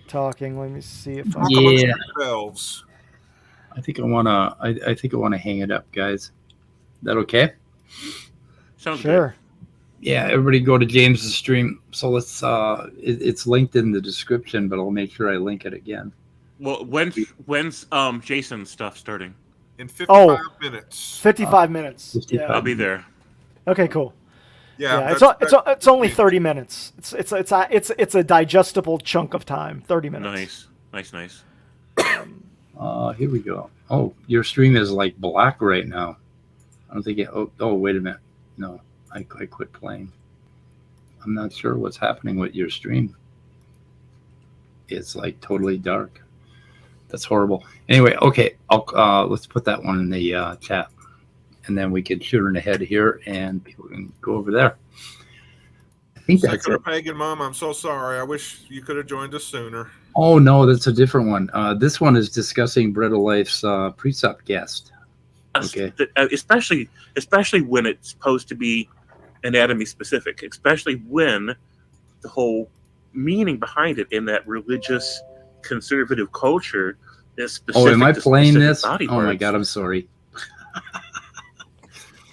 talking. Let me see if I. Talk amongst Yeah. yourselves. I think I wanna hang it up, guys. Is that okay? Sounds Sure. Yeah, everybody go to James's stream. So let's it's linked in the description, but I'll make sure I link it again. good. Well, when's Jason's stuff starting? In 55 minutes. 55 minutes. 55. Yeah. I'll be there. Okay, cool. Yeah, It's only 30 minutes. It's a digestible chunk of time. 30 minutes. Nice. Here we go. Oh, your stream is like black right now. I don't think it. Oh, wait a minute. No, I quit playing. I'm not sure what's happening with your stream. It's like totally dark. That's horrible. Anyway, okay. Let's put that one in the chat, and then we can shoot in the head here, and people can go over there. I think that's Secular it. Pagan Mom, I'm so sorry. I wish you could have joined us sooner. Oh no, that's a different one. This one is discussing Bread of Life's Presup guest. Okay. Especially when it's supposed to be anatomy specific, especially when the whole meaning behind it in that religious conservative culture is specific. Oh, am I to playing specific this? body Oh my parts. God, I'm sorry.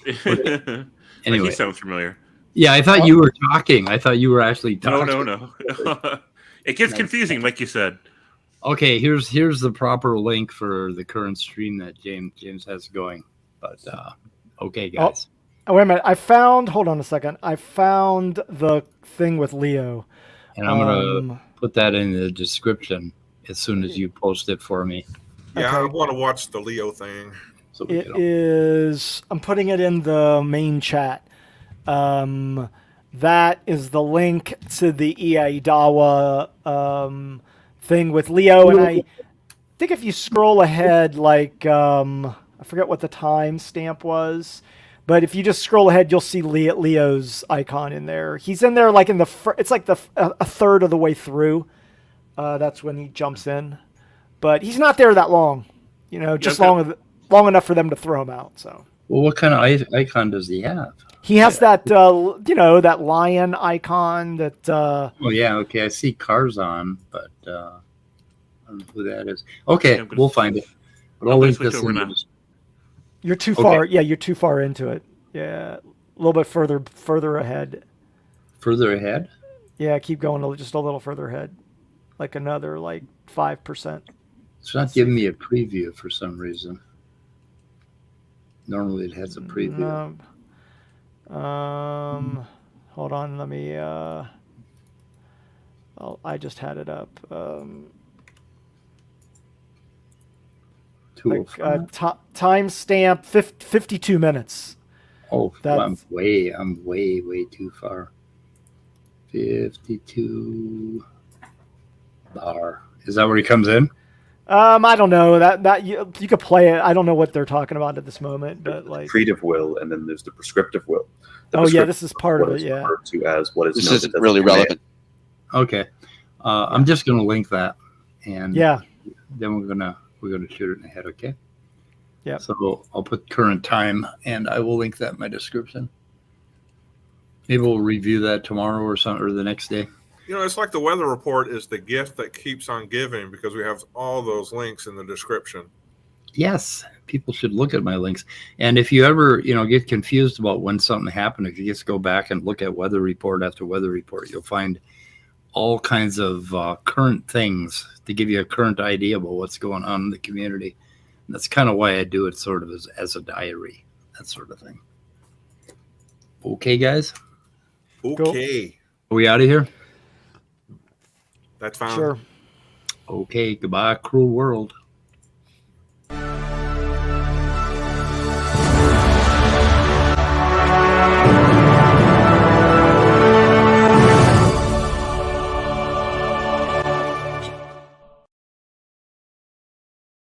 Anyway, Anyway, he sounds familiar. yeah, I thought you were talking. I thought you were actually talking. No. It gets confusing, like you said. Okay, here's the proper link for the current stream that James has going. But okay, guys. Oh, wait a minute. Hold on a second. I found the thing with Leo. And I'm gonna put that in the description as soon as you post it for me. Yeah, Okay. I want to watch the Leo thing. So we It can is. I'm putting it in the main chat. That is the link to the Ea Dawah thing with Leo, and I think if you scroll ahead, like I forget what the time stamp was, but if you just scroll ahead, you'll see Leo's icon in there. He's in there like in the it's like a third of the way through. That's when he jumps in, but he's not there that long. You know, just long enough for them to throw him out. So. Well, what kind of icon does he have? He has that, that lion icon that. Oh yeah, okay. I see cars on, but I don't know who that is. Okay, we'll find it. But I'll link this over now. You're too far. Yeah, you're too far into it. Yeah, a little bit further ahead. Further ahead? Yeah, keep going just a little further ahead, like another 5%. It's not giving me a preview for some reason. Normally it has a preview. Hold on, let me. I just had it up. 205. Timestamp 52 minutes. Oh, I'm way too far. 52 bar. Is that where he comes in? I don't know that you could play it. I don't know what they're talking about at this moment, but like creative will, and then there's the prescriptive will. This is part of it. Yeah. Referred to as what is this known isn't as really command. relevant. Okay, I'm just gonna link that, and yeah, then we're gonna shoot it in the head. Okay. Yeah. So I'll put current time, and I will link that in my description. Maybe we'll review that tomorrow or the next day. You know, it's like the weather report is the gift that keeps on giving because we have all those links in the description. Yes, people should look at my links. And if you ever, get confused about when something happened, if you just go back and look at weather report after weather report, you'll find all kinds of current things to give you a current idea about what's going on in the community. And that's kind of why I do it sort of as a diary, that sort of thing. Okay, guys? Okay. Are we out of here? That's fine. Sure. Okay, goodbye, cruel world.